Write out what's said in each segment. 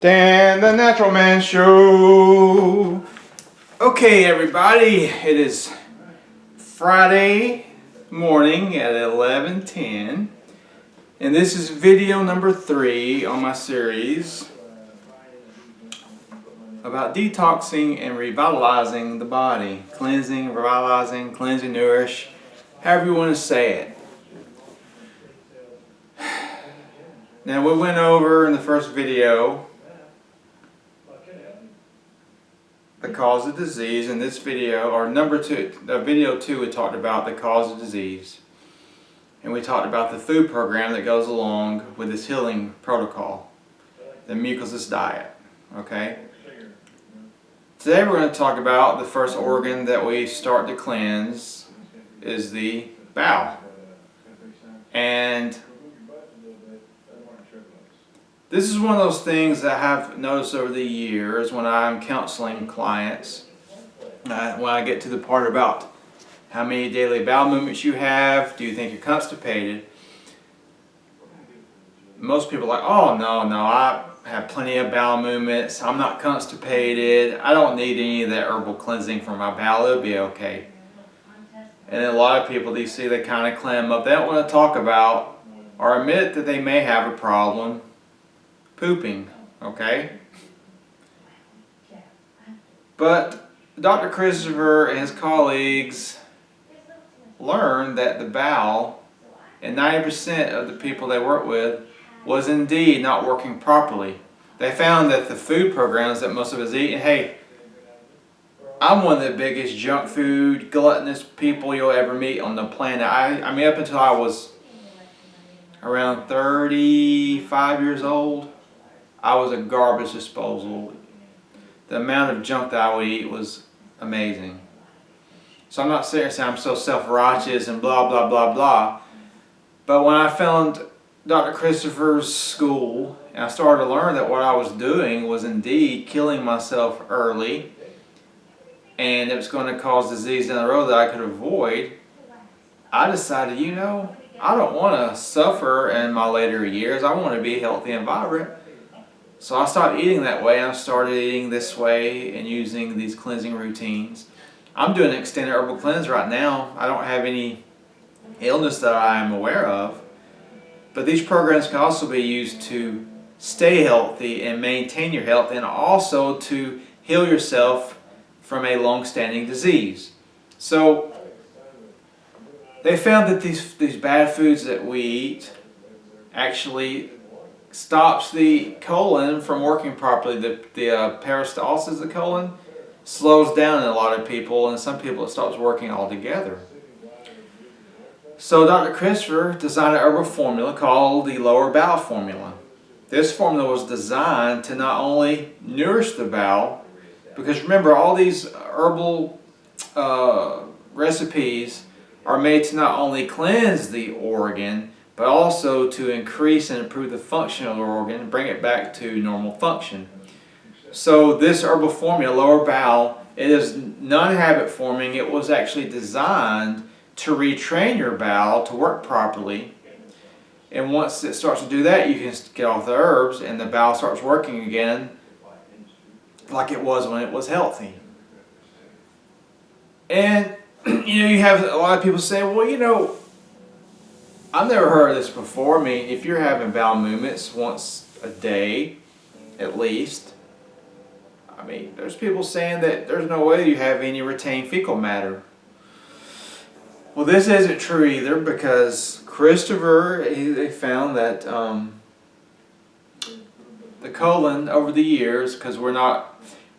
Dan the Natural Man Show. Okay, everybody, it is Friday morning at 11:10, and this is video number 3 on my series about detoxing and revitalizing the body. Cleansing, revitalizing, cleansing, nourish, however you want to say it. Now, we went over in the first video the cause of disease. In this video, or video 2, we talked about the cause of disease. And we talked about the food program that goes along with this healing protocol, the mucosis diet. Okay? Today we're going to talk about the first organ that we start to cleanse is the bowel. And this is one of those things that I have noticed over the years when I'm counseling clients. When I get to the part about how many daily bowel movements you have, do you think you're constipated? Most people are like, oh no, I have plenty of bowel movements, I'm not constipated, I don't need any of that herbal cleansing for my bowel, it'll be okay. And then a lot of people, you see, they kind of clam up. They don't want to talk about or admit that they may have a problem pooping, okay? But Dr. Christopher and his colleagues learned that the bowel, and 90% of the people they work with, was indeed not working properly. They found that the food programs that most of us eat, and hey, I'm one of the biggest junk food, gluttonous people you'll ever meet on the planet. I mean, up until I was around 35 years old, I was a garbage disposal. The amount of junk that I would eat was amazing. So I'm not sitting here saying I'm so self-righteous and blah, blah, blah, blah. But when I found Dr. Christopher's school, and I started to learn that what I was doing was indeed killing myself early, and it was going to cause disease down the road that I could avoid, I decided, I don't want to suffer in my later years. I want to be healthy and vibrant. So I stopped eating that way, and I started eating this way and using these cleansing routines. I'm doing an extended herbal cleanse right now. I don't have any illness that I am aware of. But these programs can also be used to stay healthy and maintain your health, and also to heal yourself from a long-standing disease. So they found that these bad foods that we eat actually stops the colon from working properly. The peristalsis of the colon slows down in a lot of people, and some people it stops working altogether. So Dr. Christopher designed an herbal formula called the lower bowel formula. This formula was designed to not only nourish the bowel, because remember, all these herbal recipes are made to not only cleanse the organ, but also to increase and improve the function of the organ and bring it back to normal function. So this herbal formula, lower bowel, it is non-habit forming. It was actually designed to retrain your bowel to work properly. And once it starts to do that, you can get off the herbs and the bowel starts working again like it was when it was healthy. And you have a lot of people say, well, I've never heard of this before. I mean, if you're having bowel movements once a day, at least, I mean, there's people saying that there's no way you have any retained fecal matter. Well, this isn't true either, because Christopher, they found that the colon over the years, because we're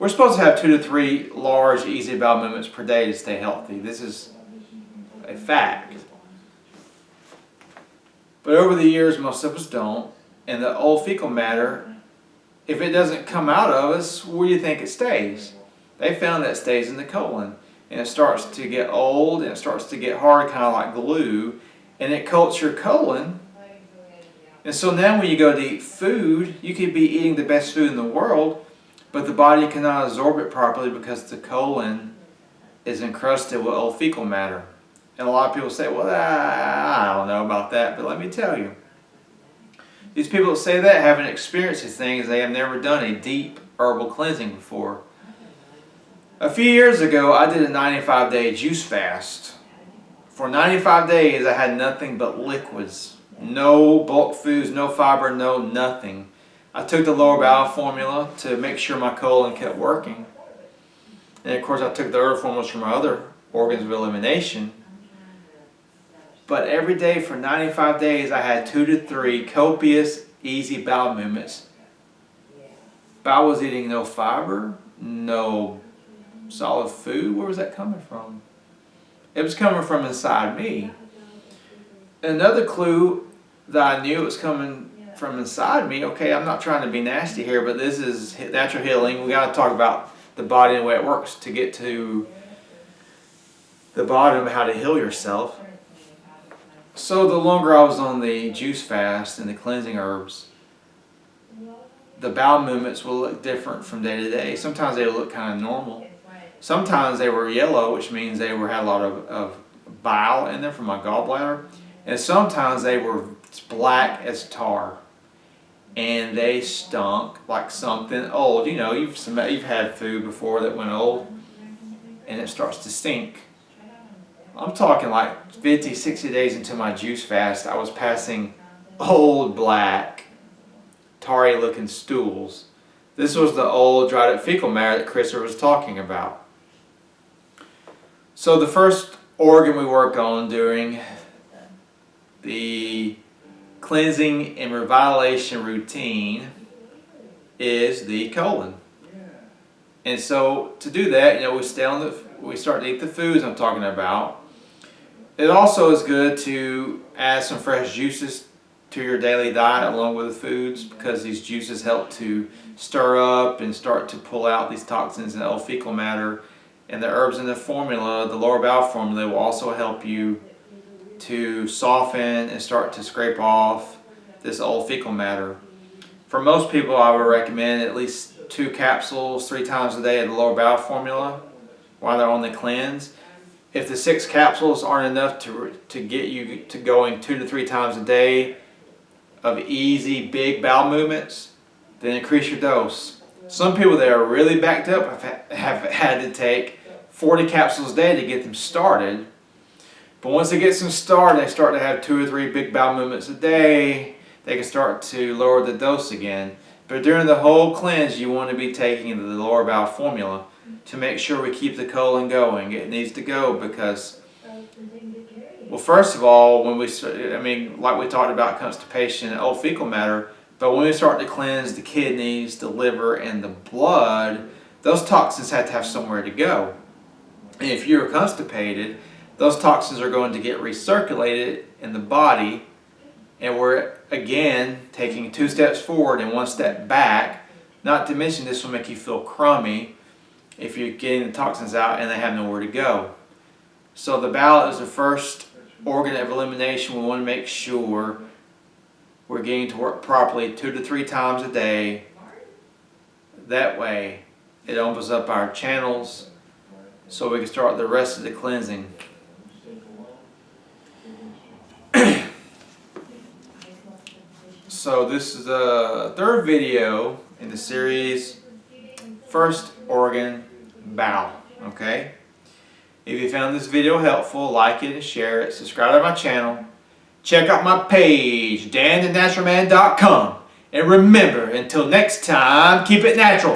supposed to have 2 to 3 large, easy bowel movements per day to stay healthy. This is a fact. But over the years, most of us don't. And the old fecal matter, if it doesn't come out of us, where do you think it stays? They found that it stays in the colon. And it starts to get old, and it starts to get hard, kind of like glue. And it coats your colon. And so now when you go to eat food, you could be eating the best food in the world, but the body cannot absorb it properly because the colon is encrusted with old fecal matter. And a lot of people say, well, I don't know about that, but let me tell you. These people that say that haven't experienced these things. They have never done a deep herbal cleansing before. A few years ago, I did a 95-day juice fast. For 95 days, I had nothing but liquids. No bulk foods, no fiber, no nothing. I took the lower bowel formula to make sure my colon kept working. And of course, I took the herb formulas from my other organs of elimination. But every day for 95 days, I had 2 to 3 copious, easy bowel movements. Bowel was eating no fiber, no solid food. Where was that coming from? It was coming from inside me. Another clue that I knew it was coming from inside me. Okay, I'm not trying to be nasty here, but this is natural healing. We got to talk about the body and the way it works to get to the bottom of how to heal yourself. So the longer I was on the juice fast and the cleansing herbs, the bowel movements will look different from day to day. Sometimes they look kind of normal. Sometimes they were yellow, which means they had a lot of bile in them from my gallbladder. And sometimes they were black as tar. And they stunk like something old. You know, you've had food before that went old and it starts to stink. I'm talking like 50, 60 days into my juice fast, I was passing old black, tarry looking stools. This was the old dried up fecal matter that Christopher was talking about. So the first organ we work on during the cleansing and revitalization routine is the colon. And so to do that, we start to eat the foods I'm talking about. It also is good to add some fresh juices to your daily diet along with the foods, because these juices help to stir up and start to pull out these toxins and old fecal matter. And the herbs in the formula, the lower bowel formula, will also help you to soften and start to scrape off this old fecal matter. For most people, I would recommend at least 2 capsules 3 times a day of the lower bowel formula while they're on the cleanse. If the 6 capsules aren't enough to get you to going 2 to 3 times a day of easy big bowel movements, then increase your dose. Some people that are really backed up have had to take 40 capsules a day to get them started. But once they get them started, they start to have 2 or 3 big bowel movements a day. They can start to lower the dose again. But during the whole cleanse, you want to be taking the lower bowel formula to make sure we keep the colon going. It needs to go because, well, first of all, when like we talked about constipation and old fecal matter, but when we start to cleanse the kidneys, the liver, and the blood, those toxins have to have somewhere to go. And if you're constipated, those toxins are going to get recirculated in the body, and we're again taking 2 steps forward and 1 step back. Not to mention, this will make you feel crummy if you're getting the toxins out and they have nowhere to go. So the bowel is the first organ of elimination. We want to make sure we're getting to work properly 2 to 3 times a day. That way it opens up our channels so we can start the rest of the cleansing. So this is the 3rd video in the series, First Organ, Bowel. Okay? If you found this video helpful, like it and share it. Subscribe to my channel. Check out my page, danthenaturalman.com. And remember, until next time, keep it natural.